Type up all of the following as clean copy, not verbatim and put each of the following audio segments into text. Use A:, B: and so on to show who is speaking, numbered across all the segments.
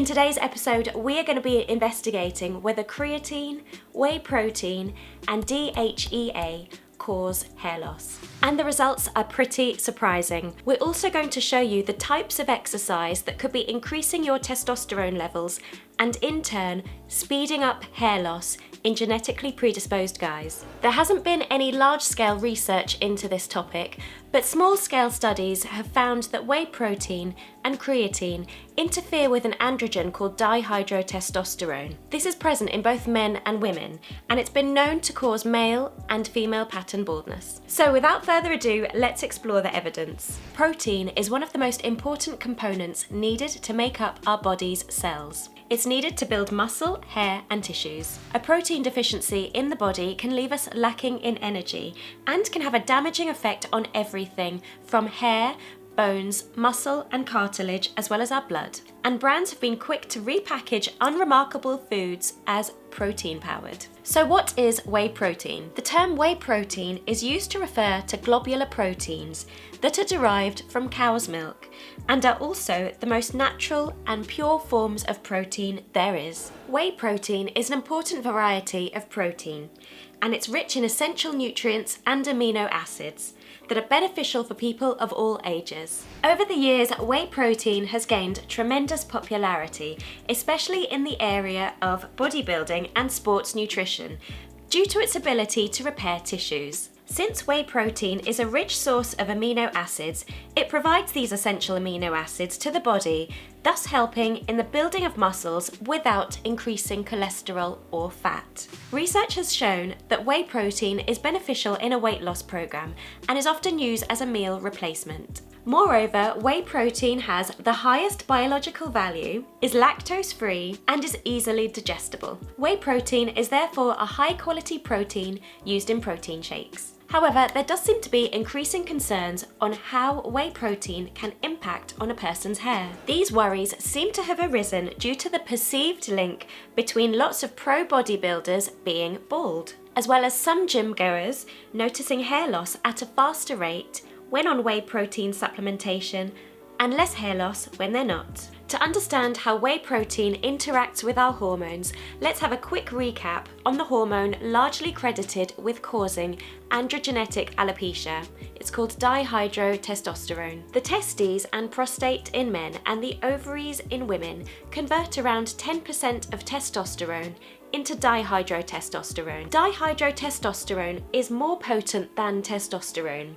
A: today's episode, we are going to be investigating whether creatine, whey protein, and DHEA cause hair loss. And the results are pretty surprising. We're also going to show you the types of exercise that could be increasing your testosterone levels and in turn speeding up hair loss in genetically predisposed guys. There hasn't been any large-scale research into this topic, but small-scale studies have found that whey protein and creatine interfere with an androgen called dihydrotestosterone. This is present in both men and women, and it's been known to cause male and female pattern baldness. So without further ado, let's explore the evidence. Protein is one of the most important components needed to make up our body's cells. It's needed to build muscle, hair, and tissues. A protein deficiency in the body can leave us lacking in energy and can have a damaging effect on everything from hair, bones, muscle, and cartilage, as well as our blood. And brands have been quick to repackage unremarkable foods as protein-powered. So what is whey protein? The term whey protein is used to refer to globular proteins that are derived from cow's milk and are also the most natural and pure forms of protein there is. Whey protein is an important variety of protein, and it's rich in essential nutrients and amino acids that are beneficial for people of all ages. Over the years, whey protein has gained tremendous popularity, especially in the area of bodybuilding and sports nutrition, due to its ability to repair tissues. Since whey protein is a rich source of amino acids, it provides these essential amino acids to the body, thus helping in the building of muscles without increasing cholesterol or fat. Research has shown that whey protein is beneficial in a weight loss program and is often used as a meal replacement. Moreover, whey protein has the highest biological value, is lactose-free, and is easily digestible. Whey protein is therefore a high-quality protein used in protein shakes. However, there does seem to be increasing concerns on how whey protein can impact on a person's hair. These worries seem to have arisen due to the perceived link between lots of pro bodybuilders being bald, as well as some gym goers noticing hair loss at a faster rate when on whey protein supplementation and less hair loss when they're not. To understand how whey protein interacts with our hormones, let's have a quick recap on the hormone largely credited with causing androgenetic alopecia. It's called dihydrotestosterone. The testes and prostate in men and the ovaries in women convert around 10% of testosterone into dihydrotestosterone. Dihydrotestosterone is more potent than testosterone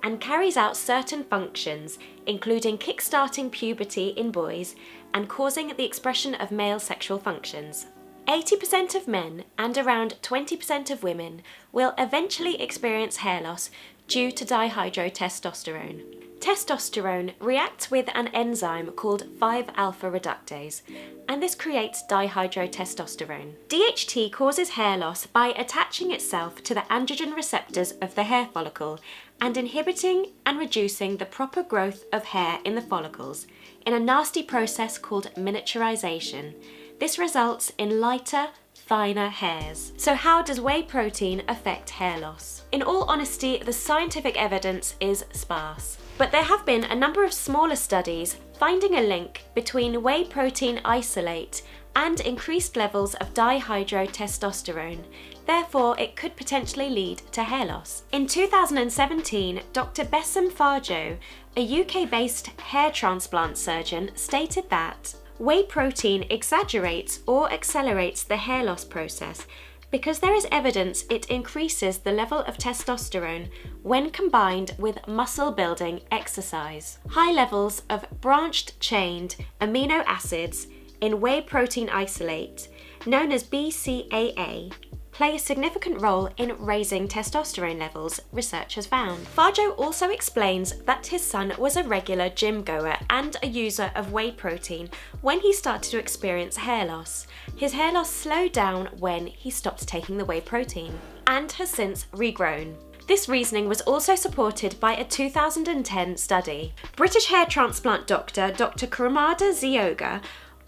A: and carries out certain functions, including kickstarting puberty in boys and causing the expression of male sexual functions. 80% of men and around 20% of women will eventually experience hair loss due to dihydrotestosterone. Testosterone reacts with an enzyme called 5-alpha reductase, and this creates dihydrotestosterone. DHT causes hair loss by attaching itself to the androgen receptors of the hair follicle and inhibiting and reducing the proper growth of hair in the follicles in a nasty process called miniaturization. This results in lighter, finer hairs. So how does whey protein affect hair loss? In all honesty, the scientific evidence is sparse, but there have been a number of smaller studies finding a link between whey protein isolate and increased levels of dihydrotestosterone. Therefore, it could potentially lead to hair loss. In 2017, Dr. Bessem Farjo, a UK-based hair transplant surgeon, stated that whey protein exaggerates or accelerates the hair loss process because there is evidence it increases the level of testosterone when combined with muscle-building exercise. High levels of branched-chained amino acids in whey protein isolate, known as BCAA, play a significant role in raising testosterone levels, research has found. Farjo also explains that his son was a regular gym goer and a user of whey protein when he started to experience hair loss. His hair loss slowed down when he stopped taking the whey protein and has since regrown. This reasoning was also supported by a 2010 study. British hair transplant doctor Dr. Kramada Zioga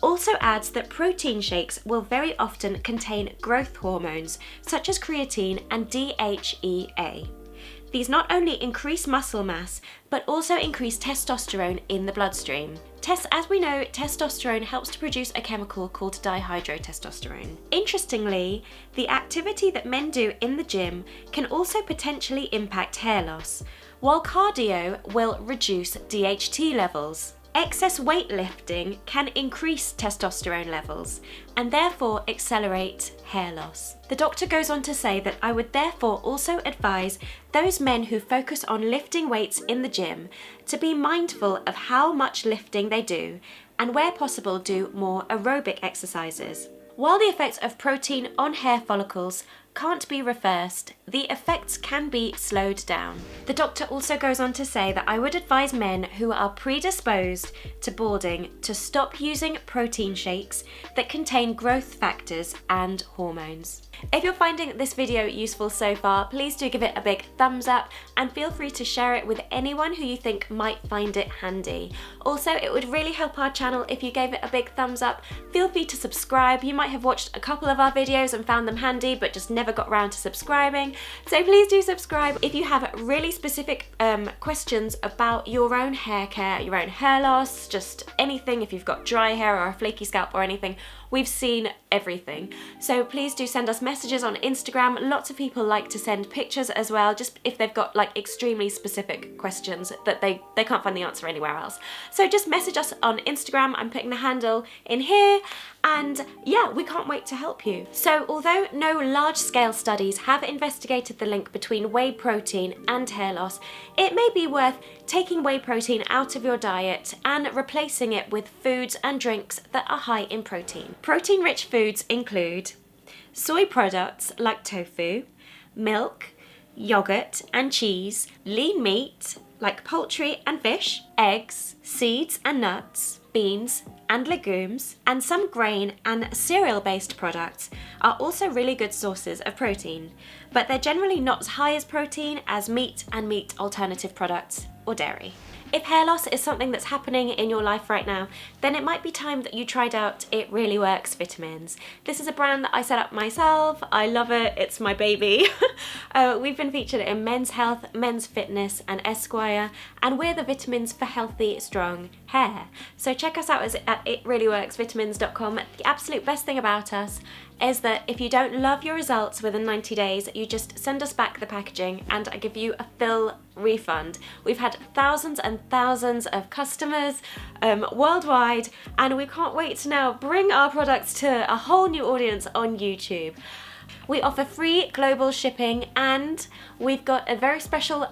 A: also adds that protein shakes will very often contain growth hormones such as creatine and DHEA. These not only increase muscle mass, but also increase testosterone in the bloodstream. As we know, testosterone helps to produce a chemical called dihydrotestosterone. Interestingly, the activity that men do in the gym can also potentially impact hair loss, while cardio will reduce DHT levels. Excess weightlifting can increase testosterone levels and therefore accelerate hair loss. The doctor goes on to say that I would therefore also advise those men who focus on lifting weights in the gym to be mindful of how much lifting they do and where possible do more aerobic exercises. While the effects of protein on hair follicles can't be reversed, the effects can be slowed down. The doctor also goes on to say that I would advise men who are predisposed to balding to stop using protein shakes that contain growth factors and hormones. If you're finding this video useful so far, please do give it a big thumbs up and feel free to share it with anyone who you think might find it handy. Also, it would really help our channel if you gave it a big thumbs up. Feel free to subscribe. You might have watched a couple of our videos and found them handy but just never got around to subscribing. So please do subscribe. If you have really specific questions about your own hair care, your own hair loss, just anything, if you've got dry hair or a flaky scalp or anything, we've seen everything. So please do send us messages on Instagram. Lots of people like to send pictures as well, just if they've got like extremely specific questions that they can't find the answer anywhere else. So just message us on Instagram. I'm putting the handle in here, and yeah, we can't wait to help you. So although no large-scale studies have investigated the link between whey protein and hair loss, it may be worth taking whey protein out of your diet and replacing it with foods and drinks that are high in protein. Protein-rich foods include soy products like tofu, milk, yogurt and cheese, lean meat like poultry and fish, eggs, seeds and nuts, beans and legumes, and some grain and cereal-based products are also really good sources of protein, but they're generally not as high as protein as meat and meat alternative products or dairy. If hair loss is something that's happening in your life right now, then it might be time that you tried out It Really Works vitamins. This is a brand that I set up myself. I love it. It's my baby. We've been featured in Men's Health, Men's Fitness and Esquire, and we're the vitamins for healthy, strong hair. So check us out at itreallyworksvitamins.com. The absolute best thing about us is that if you don't love your results within 90 days, you just send us back the packaging and I give you a full refund. We've had thousands and thousands of customers worldwide, and we can't wait to now bring our products to a whole new audience on YouTube. We offer free global shipping, and we've got a very special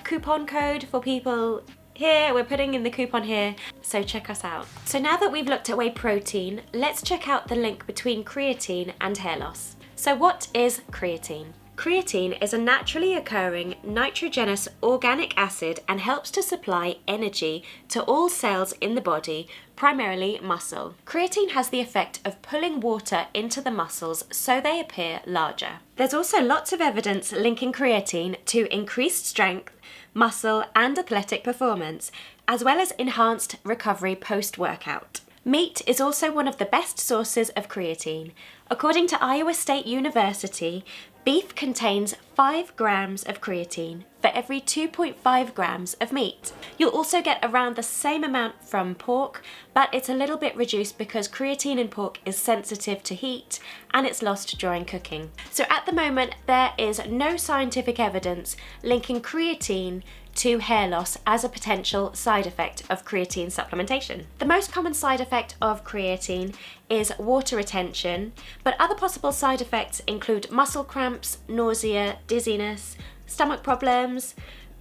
A: coupon code for people here. We're putting in the coupon here, so check us out. So now that we've looked at whey protein, let's check out the link between creatine and hair loss. So what is creatine? Creatine is a naturally occurring nitrogenous organic acid and helps to supply energy to all cells in the body, primarily muscle. Creatine has the effect of pulling water into the muscles so they appear larger. There's also lots of evidence linking creatine to increased strength, muscle and athletic performance, as well as enhanced recovery post-workout. Meat is also one of the best sources of creatine. According to Iowa State University, beef contains 5 grams of creatine for every 2.5 grams of meat. You'll also get around the same amount from pork, but it's a little bit reduced because creatine in pork is sensitive to heat and it's lost during cooking. So at the moment, there is no scientific evidence linking creatine to hair loss as a potential side effect of creatine supplementation. The most common side effect of creatine is water retention, but other possible side effects include muscle cramps, nausea, dizziness, stomach problems,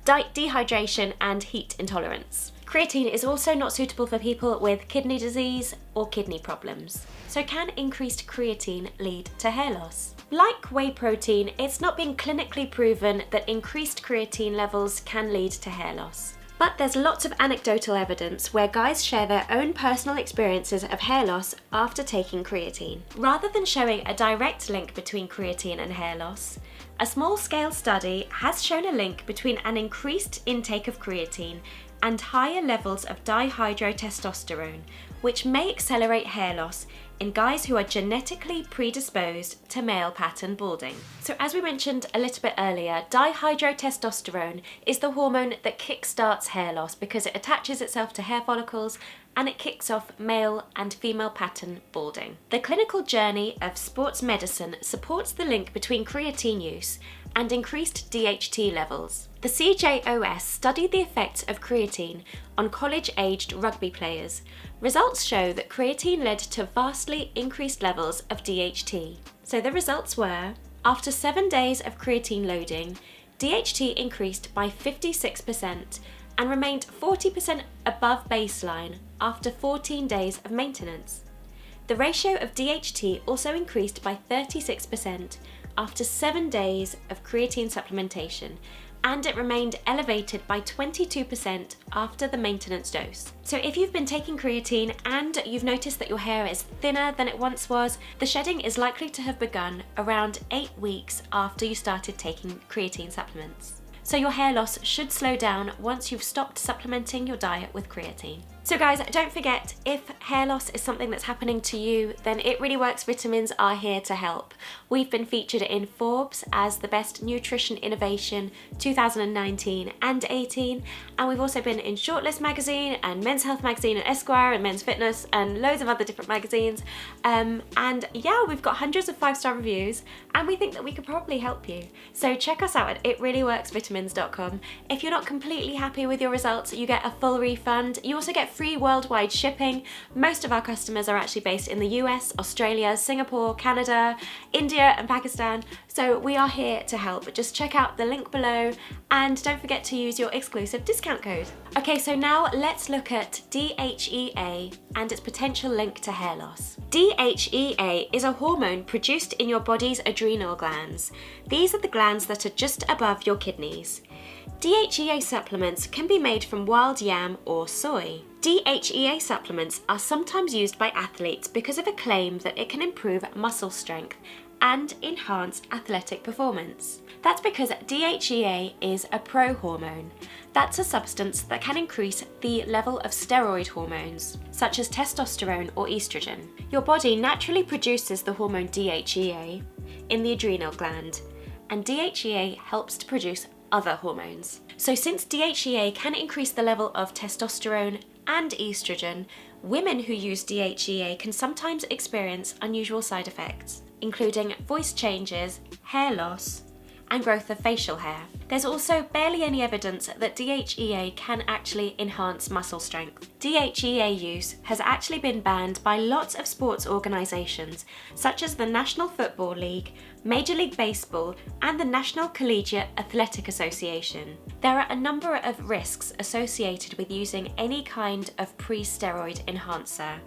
A: dehydration and heat intolerance. Creatine is also not suitable for people with kidney disease or kidney problems. So can increased creatine lead to hair loss? Like whey protein, it's not been clinically proven that increased creatine levels can lead to hair loss. But there's lots of anecdotal evidence where guys share their own personal experiences of hair loss after taking creatine. Rather than showing a direct link between creatine and hair loss, a small-scale study has shown a link between an increased intake of creatine and higher levels of dihydrotestosterone, which may accelerate hair loss in guys who are genetically predisposed to male pattern balding. So as we mentioned a little bit earlier, dihydrotestosterone is the hormone that kickstarts hair loss because it attaches itself to hair follicles and it kicks off male and female pattern balding. The clinical journey of sports medicine supports the link between creatine use and increased DHT levels. The CJOS studied the effects of creatine on college-aged rugby players. Results show that creatine led to vastly increased levels of DHT. So the results were, after 7 days of creatine loading, DHT increased by 56% and remained 40% above baseline after 14 days of maintenance. The ratio of DHT also increased by 36% after 7 days of creatine supplementation, and it remained elevated by 22% after the maintenance dose. So if you've been taking creatine and you've noticed that your hair is thinner than it once was, the shedding is likely to have begun around 8 weeks after you started taking creatine supplements. So your hair loss should slow down once you've stopped supplementing your diet with creatine. So guys, don't forget, if hair loss is something that's happening to you, then It Really Works vitamins are here to help. We've been featured in Forbes as the best nutrition innovation 2019 and 18, and we've also been in Shortlist Magazine and Men's Health Magazine and Esquire and Men's Fitness and loads of other different magazines. And yeah, we've got hundreds of 5-star reviews, and we think that we could probably help you. So check us out at itreallyworksvitamins.com. If you're not completely happy with your results, you get a full refund. You also get free worldwide shipping. Most of our customers are actually based in the US, Australia, Singapore, Canada, India and Pakistan. So we are here to help. Just check out the link below and don't forget to use your exclusive discount code. Okay, so now let's look at DHEA and its potential link to hair loss. DHEA is a hormone produced in your body's adrenal glands. These are the glands that are just above your kidneys. DHEA supplements can be made from wild yam or soy. DHEA supplements are sometimes used by athletes because of a claim that it can improve muscle strength and enhance athletic performance. That's because DHEA is a prohormone. That's a substance that can increase the level of steroid hormones, such as testosterone or estrogen. Your body naturally produces the hormone DHEA in the adrenal gland, and DHEA helps to produce other hormones. So since DHEA can increase the level of testosterone and estrogen, women who use DHEA can sometimes experience unusual side effects, including voice changes, hair loss, and growth of facial hair. There's also barely any evidence that DHEA can actually enhance muscle strength. DHEA use has actually been banned by lots of sports organisations, such as the National Football League, Major League Baseball, and the National Collegiate Athletic Association. There are a number of risks associated with using any kind of pre-steroid enhancer,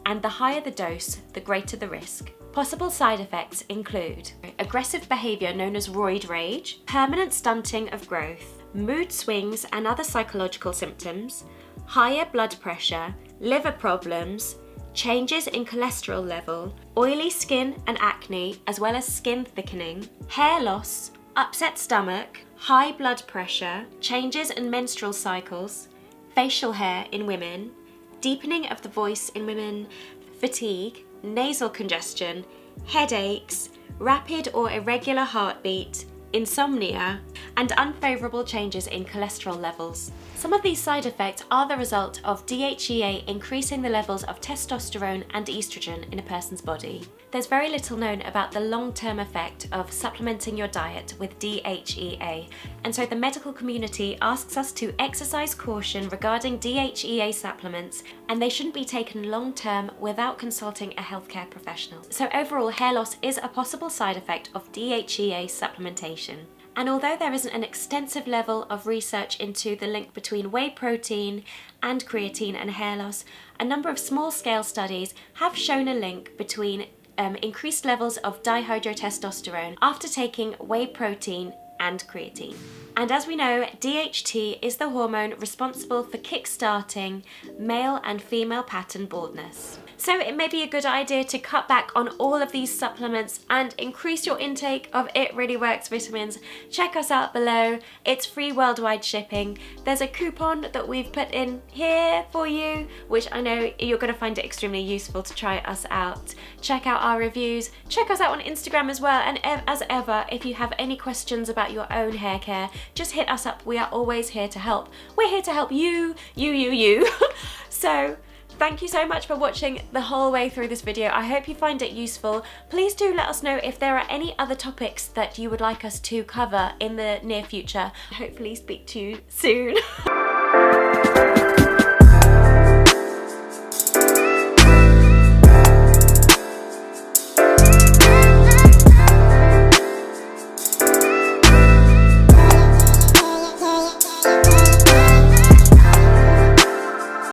A: and the higher the dose, the greater the risk. Possible side effects include aggressive behaviour known as roid rage, permanent stunting of growth, mood swings and other psychological symptoms, higher blood pressure, liver problems, changes in cholesterol level, oily skin and acne, as well as skin thickening, hair loss, upset stomach, high blood pressure, changes in menstrual cycles, facial hair in women, deepening of the voice in women, fatigue, nasal congestion, headaches, rapid or irregular heartbeat, insomnia, and unfavourable changes in cholesterol levels. Some of these side effects are the result of DHEA increasing the levels of testosterone and estrogen in a person's body. There's very little known about the long-term effect of supplementing your diet with DHEA, and so the medical community asks us to exercise caution regarding DHEA supplements, and they shouldn't be taken long-term without consulting a healthcare professional. So overall, hair loss is a possible side effect of DHEA supplementation. And although there isn't an extensive level of research into the link between whey protein and creatine and hair loss, a number of small-scale studies have shown a link between increased levels of dihydrotestosterone after taking whey protein and creatine. And as we know, DHT is the hormone responsible for kickstarting male and female pattern baldness. So it may be a good idea to cut back on all of these supplements and increase your intake of It Really Works vitamins. Check us out below. It's free worldwide shipping. There's a coupon that we've put in here for you, which I know you're going to find it extremely useful to try us out. Check out our reviews. Check us out on Instagram as well. And as ever, if you have any questions about your own hair care, just hit us up. We are always here to help. We're here to help you. So thank you so much for watching the whole way through this video. I hope you find it useful. Please do let us know if there are any other topics that you would like us to cover in the near future. Hopefully speak to you soon.